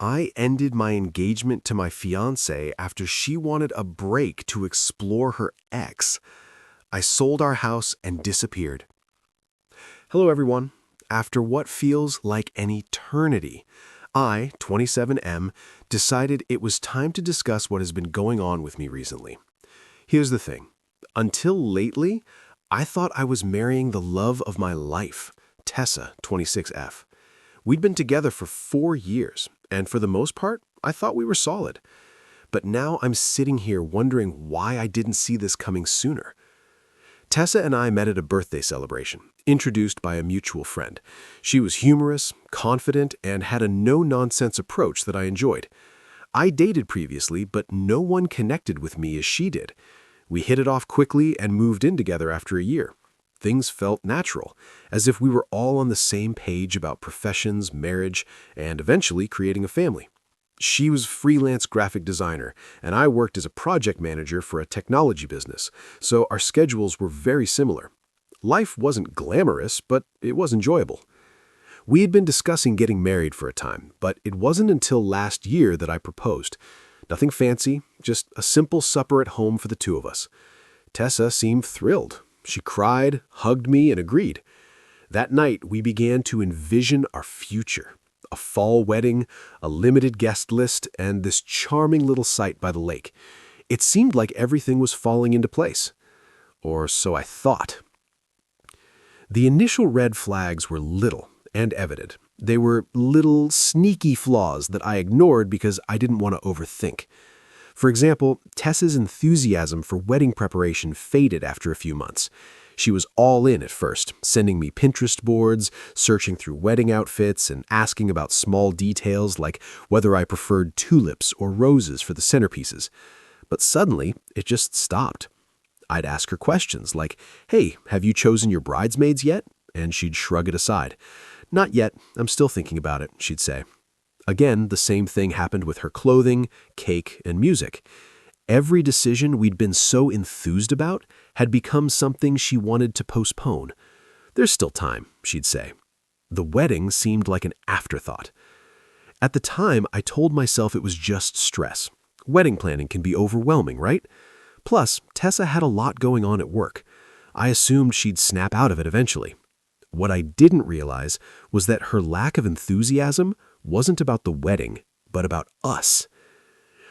I ended my engagement to my fiancée after she wanted a break to explore her ex. I sold our house and disappeared. Hello, everyone. After what feels like an eternity, I, 27M, decided it was time to discuss what has been going on with me recently. Here's the thing. Until lately, I thought I was marrying the love of my life, Tessa, 26F. We'd been together for 4 years, and for the most part, I thought we were solid. But now I'm sitting here wondering why I didn't see this coming sooner. Tessa and I met at a birthday celebration, introduced by a mutual friend. She was humorous, confident, and had a no-nonsense approach that I enjoyed. I dated previously, but no one connected with me as she did. We hit it off quickly and moved in together after a year. Things felt natural, as if we were all on the same page about professions, marriage, and eventually creating a family. She was a freelance graphic designer, and I worked as a project manager for a technology business, so our schedules were very similar. Life wasn't glamorous, but it was enjoyable. We had been discussing getting married for a time, but it wasn't until last year that I proposed. Nothing fancy, just a simple supper at home for the two of us. Tessa seemed thrilled. She cried, hugged me, and agreed. That night, we began to envision our future. A fall wedding, a limited guest list, and this charming little site by the lake. It seemed like everything was falling into place. Or so I thought. The initial red flags were little and evident. They were little, sneaky flaws that I ignored because I didn't want to overthink. For example, Tessa's enthusiasm for wedding preparation faded after a few months. She was all in at first, sending me Pinterest boards, searching through wedding outfits, and asking about small details like whether I preferred tulips or roses for the centerpieces. But suddenly, it just stopped. I'd ask her questions like, "Hey, have you chosen your bridesmaids yet?" And she'd shrug it aside. "Not yet. I'm still thinking about it," she'd say. Again, the same thing happened with her clothing, cake, and music. Every decision we'd been so enthused about had become something she wanted to postpone. "There's still time," she'd say. The wedding seemed like an afterthought. At the time, I told myself it was just stress. Wedding planning can be overwhelming, right? Plus, Tessa had a lot going on at work. I assumed she'd snap out of it eventually. What I didn't realize was that her lack of enthusiasm wasn't about the wedding, but about us.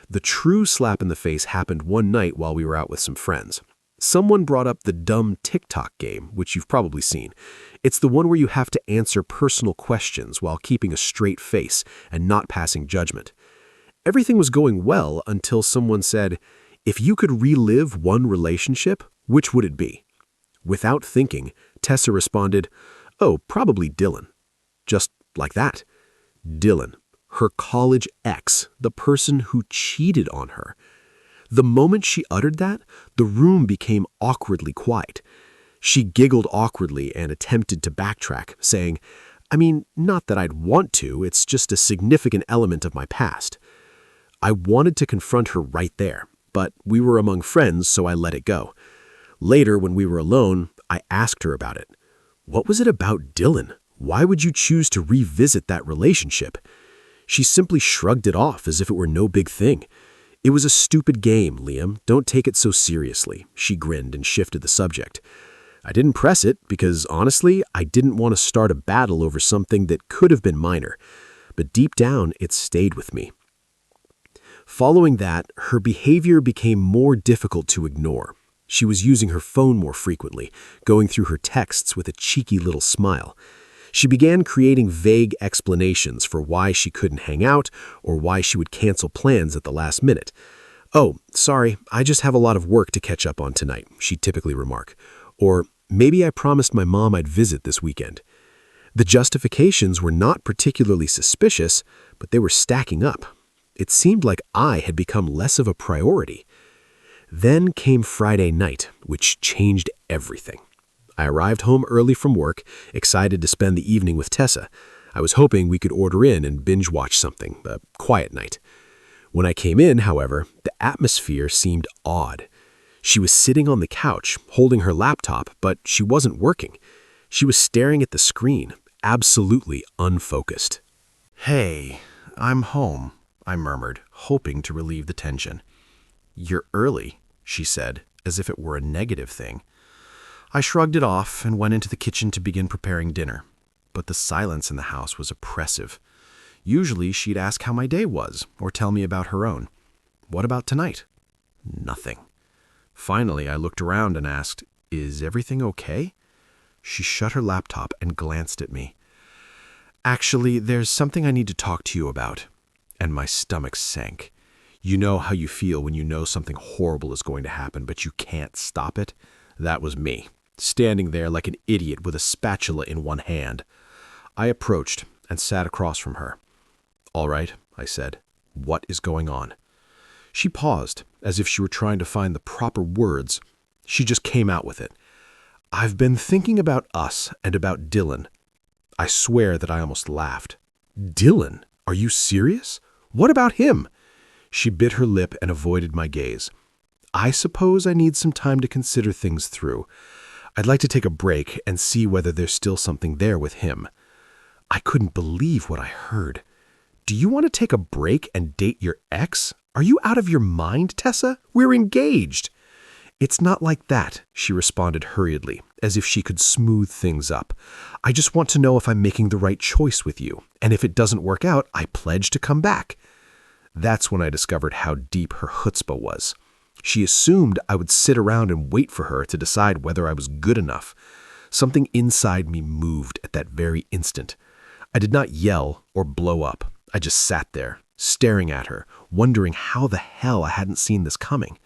The true slap in the face happened one night while we were out with some friends. Someone brought up the dumb TikTok game, which you've probably seen. It's the one where you have to answer personal questions while keeping a straight face and not passing judgment. Everything was going well until someone said, "If you could relive one relationship, which would it be?" Without thinking, Tessa responded, "Oh, probably Dylan." Just like that. Dylan, her college ex, the person who cheated on her. The moment she uttered that, the room became awkwardly quiet. She giggled awkwardly and attempted to backtrack, saying, "I mean, not that I'd want to, it's just a significant element of my past." I wanted to confront her right there, but we were among friends, so I let it go. Later, when we were alone, I asked her about it. What was it about Dylan? Why would you choose to revisit that relationship? She simply shrugged it off as if it were no big thing. "It was a stupid game, Liam. Don't take it so seriously," she grinned and shifted the subject. I didn't press it because, honestly, I didn't want to start a battle over something that could have been minor. But deep down, it stayed with me. Following that, her behavior became more difficult to ignore. She was using her phone more frequently, going through her texts with a cheeky little smile. She began creating vague explanations for why she couldn't hang out or why she would cancel plans at the last minute. "Oh, sorry, I just have a lot of work to catch up on tonight," she'd typically remark. Or, "Maybe I promised my mom I'd visit this weekend." The justifications were not particularly suspicious, but they were stacking up. It seemed like I had become less of a priority. Then came Friday night, which changed everything. I arrived home early from work, excited to spend the evening with Tessa. I was hoping we could order in and binge-watch something, a quiet night. When I came in, however, the atmosphere seemed odd. She was sitting on the couch, holding her laptop, but she wasn't working. She was staring at the screen, absolutely unfocused. "Hey, I'm home, I murmured, hoping to relieve the tension. You're early, she said, as if it were a negative thing. I shrugged it off and went into the kitchen to begin preparing dinner. But the silence in the house was oppressive. Usually she'd ask how my day was, or tell me about her own. What about tonight? Nothing. Finally, I looked around and asked, Is everything okay? She shut her laptop and glanced at me. Actually, there's something I need to talk to you about. And my stomach sank. You know how you feel when you know something horrible is going to happen, but you can't stop it? That was me, standing there like an idiot with a spatula in one hand. I approached and sat across from her. All right, I said. What is going on? She paused, as if she were trying to find the proper words. She just came out with it. I've been thinking about us and about Dylan. I swear that I almost laughed. Dylan? Are you serious? What about him? She bit her lip and avoided my gaze. I suppose I need some time to consider things through. I'd like to take a break and see whether there's still something there with him. I couldn't believe what I heard. Do you want to take a break and date your ex? Are you out of your mind, Tessa? We're engaged. It's not like that, she responded hurriedly, as if she could smooth things up. I just want to know if I'm making the right choice with you, and if it doesn't work out, I pledge to come back. That's when I discovered how deep her chutzpah was. She assumed I would sit around and wait for her to decide whether I was good enough. Something inside me moved at that very instant. I did not yell or blow up. I just sat there, staring at her, wondering how the hell I hadn't seen this coming.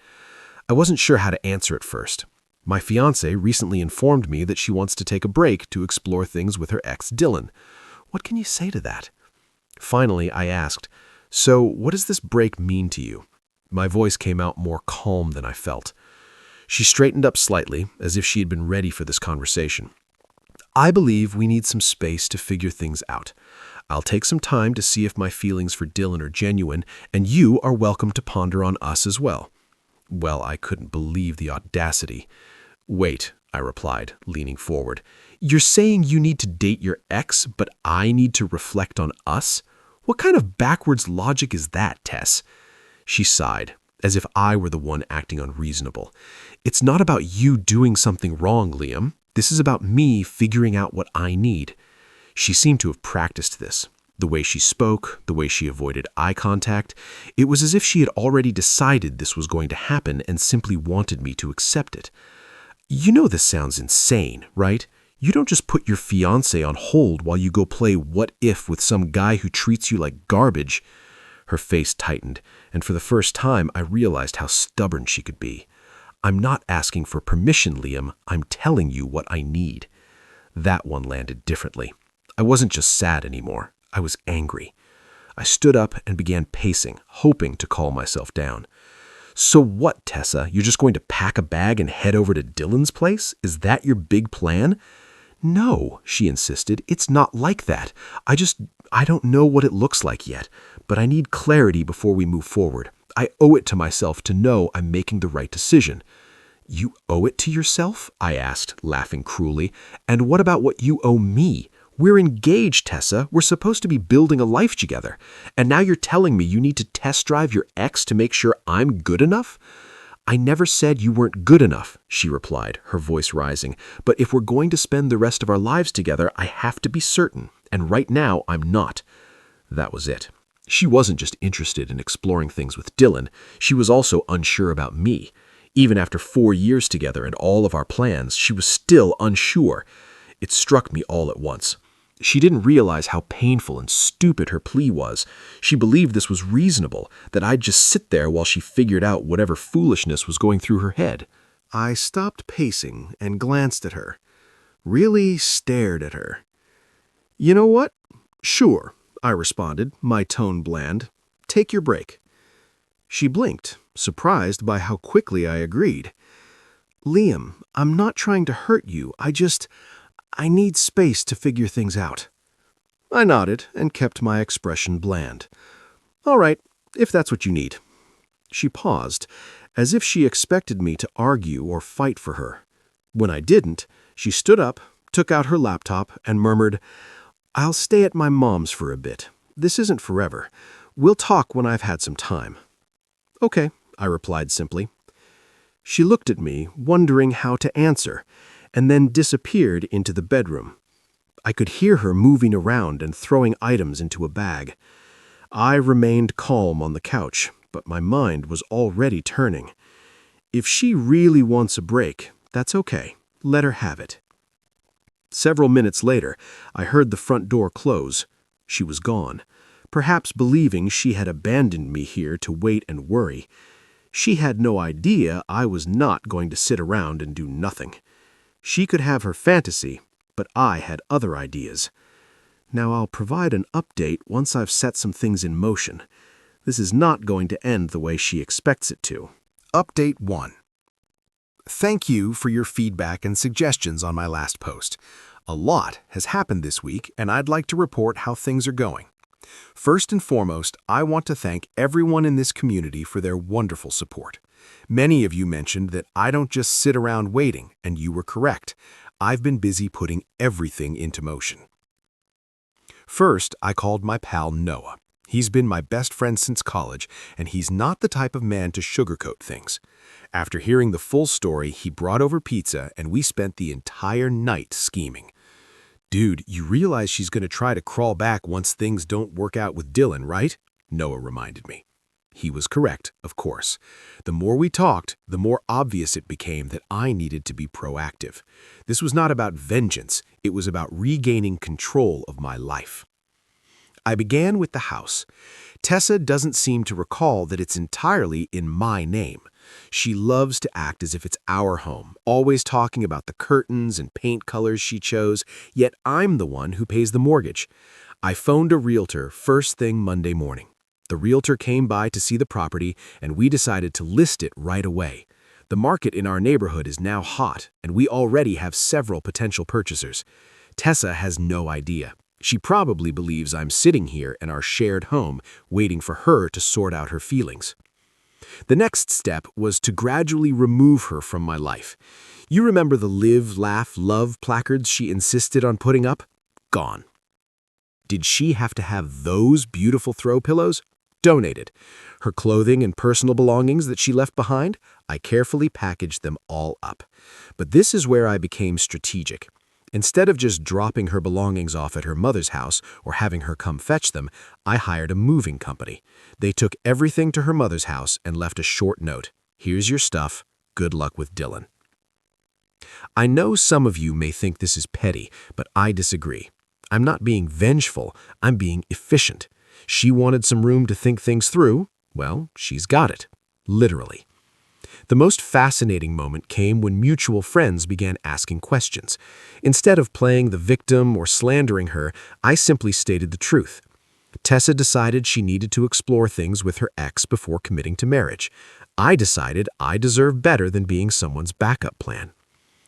I wasn't sure how to answer at first. My fiancée recently informed me that she wants to take a break to explore things with her ex Dylan. What can you say to that? Finally, I asked, So what does this break mean to you? My voice came out more calm than I felt. She straightened up slightly, as if she had been ready for this conversation. I believe we need some space to figure things out. I'll take some time to see if my feelings for Dylan are genuine, and you are welcome to ponder on us as well. Well, I couldn't believe the audacity. Wait, I replied, leaning forward. You're saying you need to date your ex, but I need to reflect on us? What kind of backwards logic is that, Tess? She sighed, as if I were the one acting unreasonable. It's not about you doing something wrong, Liam. This is about me figuring out what I need. She seemed to have practiced this. The way she spoke, the way she avoided eye contact, it was as if she had already decided this was going to happen and simply wanted me to accept it. You know this sounds insane, right? You don't just put your fiancé on hold while you go play what if with some guy who treats you like garbage. Her face tightened, and for the first time I realized how stubborn she could be. I'm not asking for permission, Liam. I'm telling you what I need. That one landed differently. I wasn't just sad anymore. I was angry. I stood up and began pacing, hoping to calm myself down. So what, Tessa? You're just going to pack a bag and head over to Dylan's place? Is that your big plan? No, she insisted. It's not like that. I don't know what it looks like yet, but I need clarity before we move forward. I owe it to myself to know I'm making the right decision. You owe it to yourself? I asked, laughing cruelly. And what about what you owe me? We're engaged, Tessa. We're supposed to be building a life together. And now you're telling me you need to test drive your ex to make sure I'm good enough? I never said you weren't good enough, she replied, her voice rising. But if we're going to spend the rest of our lives together, I have to be certain. And right now, I'm not. That was it. She wasn't just interested in exploring things with Dylan. She was also unsure about me. Even after 4 years together and all of our plans, she was still unsure. It struck me all at once. She didn't realize how painful and stupid her plea was. She believed this was reasonable, that I'd just sit there while she figured out whatever foolishness was going through her head. I stopped pacing and glanced at her. Really stared at her. You know what? Sure, I responded, my tone bland. Take your break. She blinked, surprised by how quickly I agreed. Liam, I'm not trying to hurt you. I need space to figure things out. I nodded and kept my expression bland. All right, if that's what you need. She paused, as if she expected me to argue or fight for her. When I didn't, she stood up, took out her laptop, and murmured, I'll stay at my mom's for a bit. this isn't forever. We'll talk when I've had some time." "Okay," I replied simply. She looked at me, wondering how to answer, and then disappeared into the bedroom. I could hear her moving around and throwing items into a bag. I remained calm on the couch, but my mind was already turning. If she really wants a break, that's okay. Let her have it. Several minutes later, I heard the front door close. She was gone, perhaps believing she had abandoned me here to wait and worry. She had no idea I was not going to sit around and do nothing. She could have her fantasy, but I had other ideas. Now I'll provide an update once I've set some things in motion. This is not going to end the way she expects it to. Update 1. Thank you for your feedback and suggestions on my last post. A lot has happened this week, and I'd like to report how things are going. First and foremost, I want to thank everyone in this community for their wonderful support. Many of you mentioned that I don't just sit around waiting, and you were correct. I've been busy putting everything into motion. First, I called my pal Noah. He's been my best friend since college, and he's not the type of man to sugarcoat things. After hearing the full story, he brought over pizza, and we spent the entire night scheming. "Dude, you realize she's going to try to crawl back once things don't work out with Dylan, right?" Noah reminded me. He was correct, of course. The more we talked, the more obvious it became that I needed to be proactive. This was not about vengeance, it was about regaining control of my life. I began with the house. Tessa doesn't seem to recall that it's entirely in my name. She loves to act as if it's our home, always talking about the curtains and paint colors she chose, yet I'm the one who pays the mortgage. I phoned a realtor first thing Monday morning. The realtor came by to see the property, and we decided to list it right away. The market in our neighborhood is now hot, and we already have several potential purchasers. Tessa has no idea. She probably believes I'm sitting here in our shared home, waiting for her to sort out her feelings. The next step was to gradually remove her from my life. You remember the live, laugh, love placards she insisted on putting up? Gone. Did she have to have those beautiful throw pillows? Donated. Her clothing and personal belongings that she left behind? I carefully packaged them all up. But this is where I became strategic. Instead of just dropping her belongings off at her mother's house or having her come fetch them, I hired a moving company. They took everything to her mother's house and left a short note. "Here's your stuff. Good luck with Dylan." I know some of you may think this is petty, but I disagree. I'm not being vengeful, I'm being efficient. She wanted some room to think things through. Well, she's got it. Literally. The most fascinating moment came when mutual friends began asking questions. Instead of playing the victim or slandering her, I simply stated the truth. Tessa decided she needed to explore things with her ex before committing to marriage. I decided I deserve better than being someone's backup plan.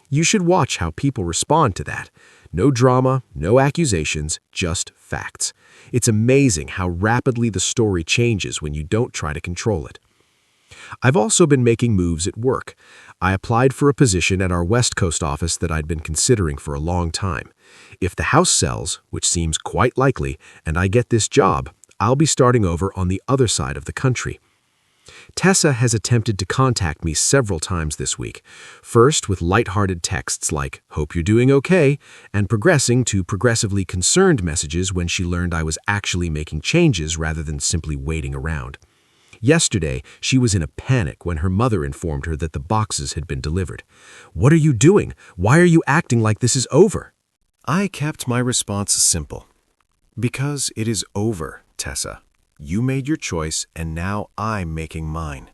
You should watch how people respond to that. No drama, no accusations, just facts. It's amazing how rapidly the story changes when you don't try to control it. I've also been making moves at work. I applied for a position at our West Coast office that I'd been considering for a long time. If the house sells, which seems quite likely, and I get this job, I'll be starting over on the other side of the country. Tessa has attempted to contact me several times this week, first with lighthearted texts like, "Hope you're doing okay," and progressing to progressively concerned messages when she learned I was actually making changes rather than simply waiting around. Yesterday, she was in a panic when her mother informed her that the boxes had been delivered. "What are you doing? Why are you acting like this is over?" I kept my response simple. "Because it is over, Tessa. You made your choice, and now I'm making mine."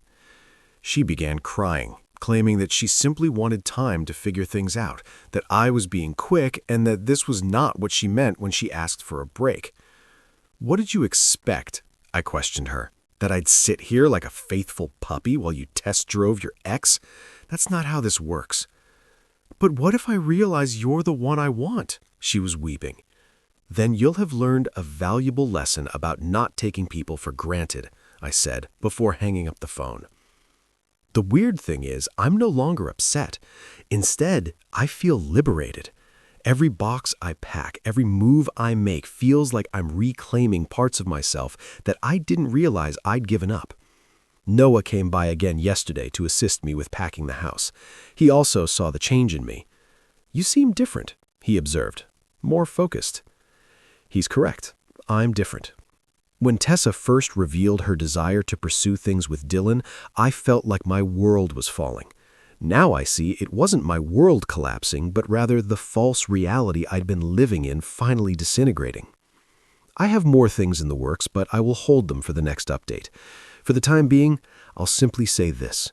She began crying, claiming that she simply wanted time to figure things out, that I was being quick, and that this was not what she meant when she asked for a break. "What did you expect?" I questioned her. "That I'd sit here like a faithful puppy while you test drove your ex? That's not how this works." "But what if I realize you're the one I want?" She was weeping. "Then you'll have learned a valuable lesson about not taking people for granted," I said before hanging up the phone. The weird thing is, I'm no longer upset. Instead, I feel liberated. Every box I pack, every move I make feels like I'm reclaiming parts of myself that I didn't realize I'd given up. Noah came by again yesterday to assist me with packing the house. He also saw the change in me. "You seem different," he observed. "More focused." He's correct. I'm different. When Tessa first revealed her desire to pursue things with Dylan, I felt like my world was falling. Now I see it wasn't my world collapsing, but rather the false reality I'd been living in finally disintegrating. I have more things in the works, but I will hold them for the next update. For the time being, I'll simply say this.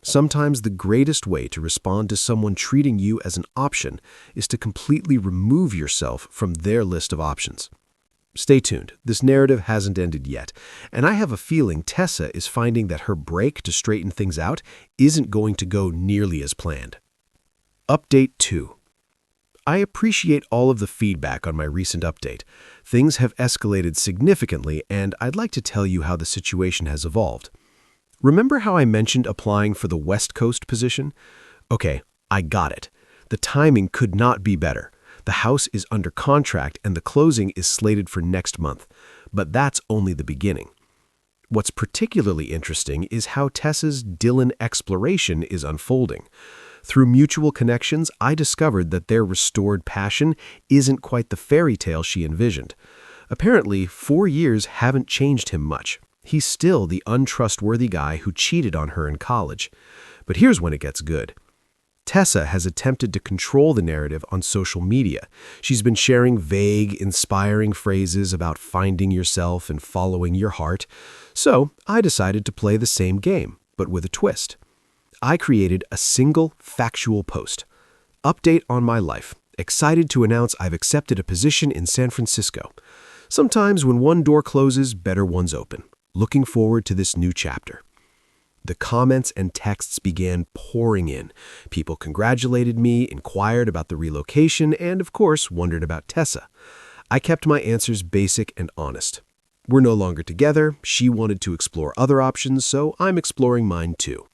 Sometimes the greatest way to respond to someone treating you as an option is to completely remove yourself from their list of options. Stay tuned. This narrative hasn't ended yet, and I have a feeling Tessa is finding that her break to straighten things out isn't going to go nearly as planned. Update 2. I appreciate all of the feedback on my recent update. Things have escalated significantly, and I'd like to tell you how the situation has evolved. Remember how I mentioned applying for the West Coast position? Okay, I got it. The timing could not be better. The house is under contract and the closing is slated for next month. But that's only the beginning. What's particularly interesting is how Tessa's Dylan exploration is unfolding. Through mutual connections, I discovered that their restored passion isn't quite the fairy tale she envisioned. Apparently, 4 years haven't changed him much. He's still the untrustworthy guy who cheated on her in college. But here's when it gets good. Tessa has attempted to control the narrative on social media. She's been sharing vague, inspiring phrases about finding yourself and following your heart. So I decided to play the same game, but with a twist. I created a single, factual post. Update on my life. Excited to announce I've accepted a position in San Francisco. Sometimes when one door closes, better ones open. Looking forward to this new chapter. The comments and texts began pouring in. People congratulated me, inquired about the relocation, and of course, wondered about Tessa. I kept my answers basic and honest. We're no longer together. She wanted to explore other options, so I'm exploring mine too.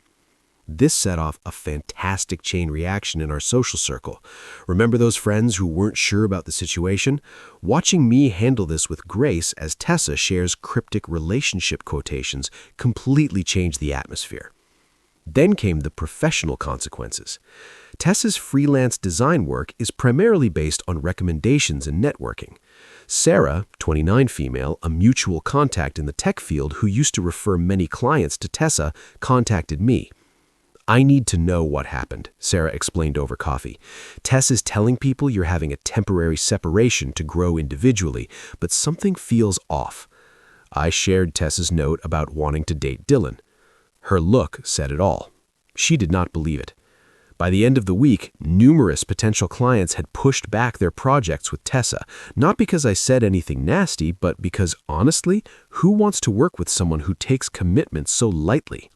This set off a fantastic chain reaction in our social circle. Remember those friends who weren't sure about the situation? Watching me handle this with grace as Tessa shares cryptic relationship quotations completely changed the atmosphere. Then came the professional consequences. Tessa's freelance design work is primarily based on recommendations and networking. Sarah, 29 female, a mutual contact in the tech field who used to refer many clients to Tessa, contacted me. "I need to know what happened," Sarah explained over coffee. "Tess is telling people you're having a temporary separation to grow individually, but something feels off." I shared Tessa's note about wanting to date Dylan. Her look said it all. She did not believe it. By the end of the week, numerous potential clients had pushed back their projects with Tessa, not because I said anything nasty, but because, honestly, who wants to work with someone who takes commitment so lightly?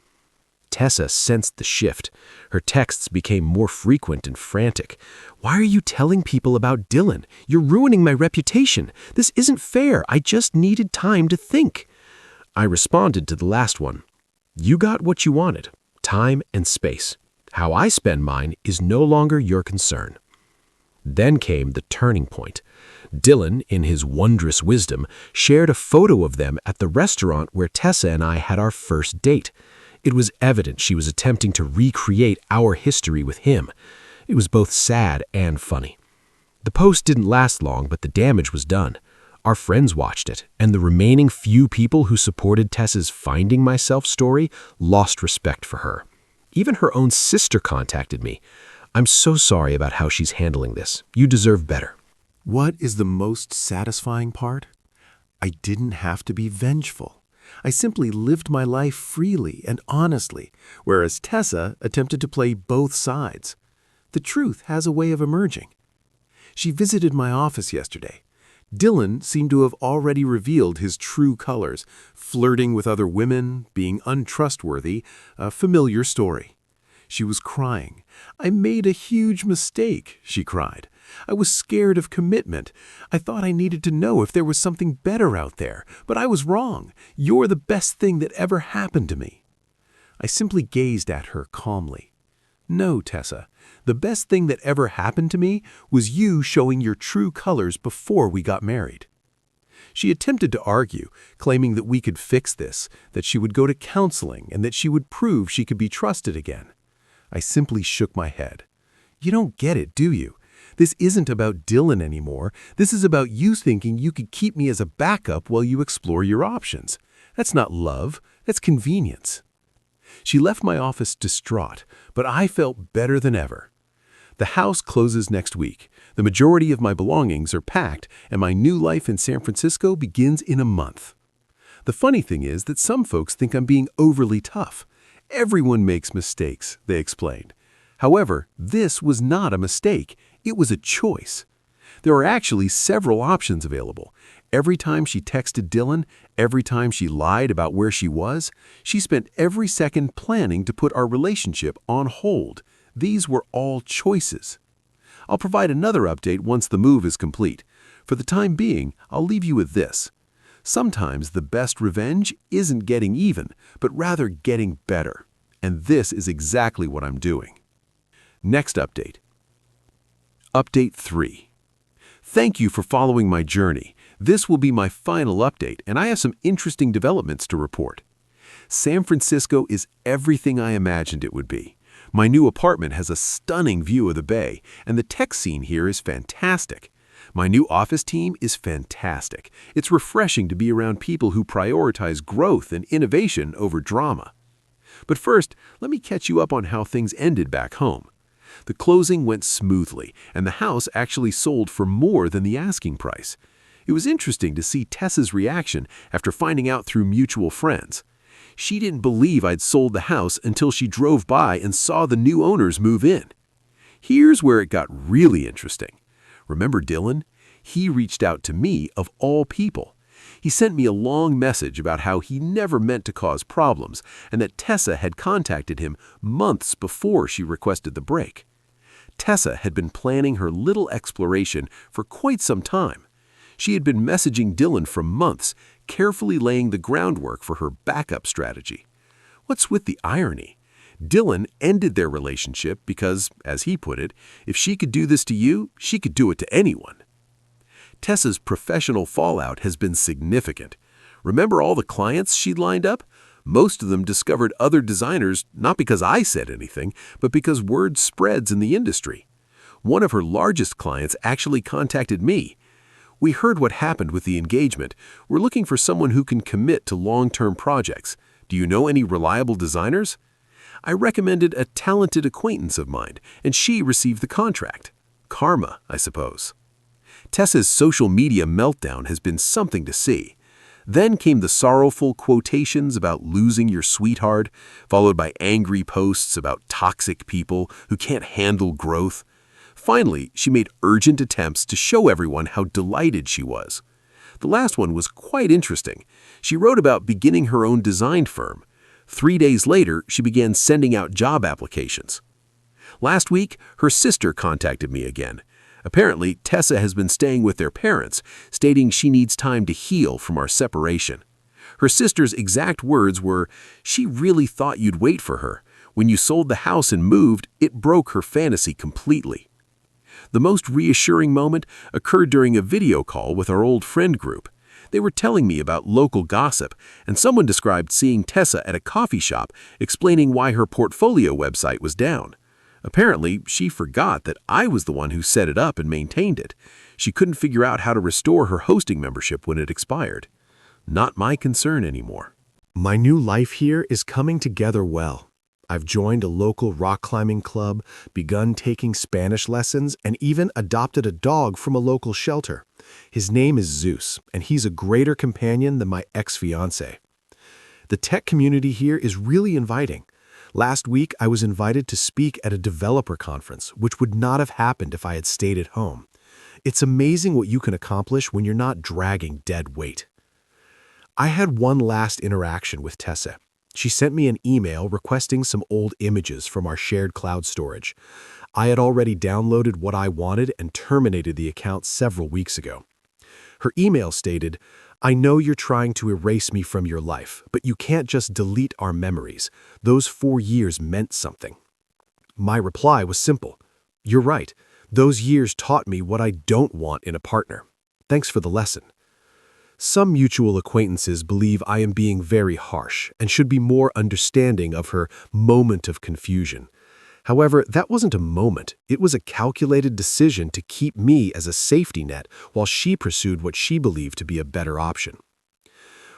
Tessa sensed the shift. Her texts became more frequent and frantic. "Why are you telling people about Dylan? You're ruining my reputation. This isn't fair. I just needed time to think." I responded to the last one. "You got what you wanted, time and space. How I spend mine is no longer your concern." Then came the turning point. Dylan, in his wondrous wisdom, shared a photo of them at the restaurant where Tessa and I had our first date. It was evident she was attempting to recreate our history with him. It was both sad and funny. The post didn't last long, but the damage was done. Our friends watched it, and the remaining few people who supported Tessa's Finding Myself story lost respect for her. Even her own sister contacted me. "I'm so sorry about how she's handling this. You deserve better." What is the most satisfying part? I didn't have to be vengeful. I simply lived my life freely and honestly, whereas Tessa attempted to play both sides. The truth has a way of emerging. She visited my office yesterday. Dylan seemed to have already revealed his true colors, flirting with other women, being untrustworthy, a familiar story. She was crying. "I made a huge mistake," she cried. "I was scared of commitment. I thought I needed to know if there was something better out there, but I was wrong. You're the best thing that ever happened to me." I simply gazed at her calmly. No, Tessa. The best thing that ever happened to me was you showing your true colors before we got married. She attempted to argue, claiming that we could fix this, that she would go to counseling, and that she would prove she could be trusted again. I simply shook my head. You don't get it, do you? This isn't about Dylan anymore. This is about you thinking you could keep me as a backup while you explore your options. That's not love, that's convenience. She left my office distraught, but I felt better than ever. The house closes next week. The majority of my belongings are packed, and my new life in San Francisco begins in a month. The funny thing is that some folks think I'm being overly tough. Everyone makes mistakes, they explained. However, this was not a mistake. It was a choice. There are actually several options available. Every time she texted Dylan, every time she lied about where she was, she spent every second planning to put our relationship on hold. These were all choices. I'll provide another update once the move is complete. For the time being, I'll leave you with this. Sometimes the best revenge isn't getting even, but rather getting better. And this is exactly what I'm doing. Next update. Update 3. Thank you for following my journey. This will be my final update, and I have some interesting developments to report. San Francisco is everything I imagined it would be. My new apartment has a stunning view of the bay, and the tech scene here is fantastic. My new office team is fantastic. It's refreshing to be around people who prioritize growth and innovation over drama. But first, let me catch you up on how things ended back home. The closing went smoothly, and the house actually sold for more than the asking price. It was interesting to see Tessa's reaction after finding out through mutual friends. She didn't believe I'd sold the house until she drove by and saw the new owners move in. Here's where it got really interesting. Remember Dylan? He reached out to me of all people. He sent me a long message about how he never meant to cause problems and that Tessa had contacted him months before she requested the break. Tessa had been planning her little exploration for quite some time. She had been messaging Dylan for months, carefully laying the groundwork for her backup strategy. What's with the irony? Dylan ended their relationship because, as he put it, if she could do this to you, she could do it to anyone. Tessa's professional fallout has been significant. Remember all the clients she'd lined up? Most of them discovered other designers not because I said anything, but because word spreads in the industry. One of her largest clients actually contacted me. We heard what happened with the engagement. We're looking for someone who can commit to long-term projects. Do you know any reliable designers? I recommended a talented acquaintance of mine, and she received the contract. Karma, I suppose. Tessa's social media meltdown has been something to see. Then came the sorrowful quotations about losing your sweetheart, followed by angry posts about toxic people who can't handle growth. Finally, she made urgent attempts to show everyone how delighted she was. The last one was quite interesting. She wrote about beginning her own design firm. 3 days later, she began sending out job applications. Last week, her sister contacted me again. Apparently, Tessa has been staying with their parents, stating she needs time to heal from our separation. Her sister's exact words were, "She really thought you'd wait for her. When you sold the house and moved, it broke her fantasy completely." The most reassuring moment occurred during a video call with our old friend group. They were telling me about local gossip, and someone described seeing Tessa at a coffee shop explaining why her portfolio website was down. Apparently, she forgot that I was the one who set it up and maintained it. She couldn't figure out how to restore her hosting membership when it expired. Not my concern anymore. My new life here is coming together well. I've joined a local rock climbing club, begun taking Spanish lessons, and even adopted a dog from a local shelter. His name is Zeus, and he's a greater companion than my ex-fiancée. The tech community here is really inviting. Last week, I was invited to speak at a developer conference, which would not have happened if I had stayed at home. It's amazing what you can accomplish when you're not dragging dead weight. I had one last interaction with Tessa. She sent me an email requesting some old images from our shared cloud storage. I had already downloaded what I wanted and terminated the account several weeks ago. Her email stated, "I know you're trying to erase me from your life, but you can't just delete our memories. Those 4 years meant something." My reply was simple. You're right. Those years taught me what I don't want in a partner. Thanks for the lesson. Some mutual acquaintances believe I am being very harsh and should be more understanding of her moment of confusion. However, that wasn't a moment. It was a calculated decision to keep me as a safety net while she pursued what she believed to be a better option.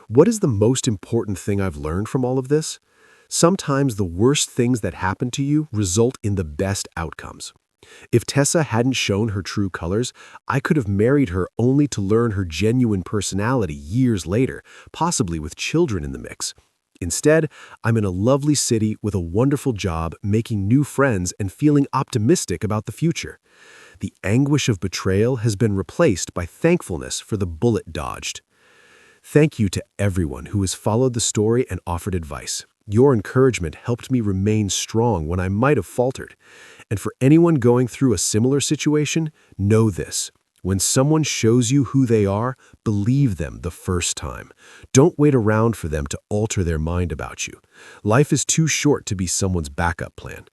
What is the most important thing I've learned from all of this? Sometimes the worst things that happen to you result in the best outcomes. If Tessa hadn't shown her true colors, I could have married her only to learn her genuine personality years later, possibly with children in the mix. Instead, I'm in a lovely city with a wonderful job, making new friends and feeling optimistic about the future. The anguish of betrayal has been replaced by thankfulness for the bullet dodged. Thank you to everyone who has followed the story and offered advice. Your encouragement helped me remain strong when I might have faltered. And for anyone going through a similar situation, know this. When someone shows you who they are, believe them the first time. Don't wait around for them to alter their mind about you. Life is too short to be someone's backup plan.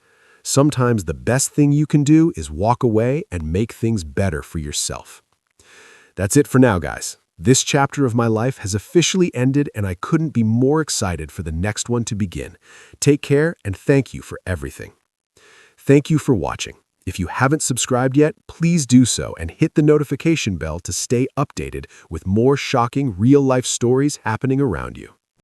Sometimes the best thing you can do is walk away and make things better for yourself. That's it for now, guys. This chapter of my life has officially ended, and I couldn't be more excited for the next one to begin. Take care, and thank you for everything. Thank you for watching. If you haven't subscribed yet, please do so and hit the notification bell to stay updated with more shocking real-life stories happening around you.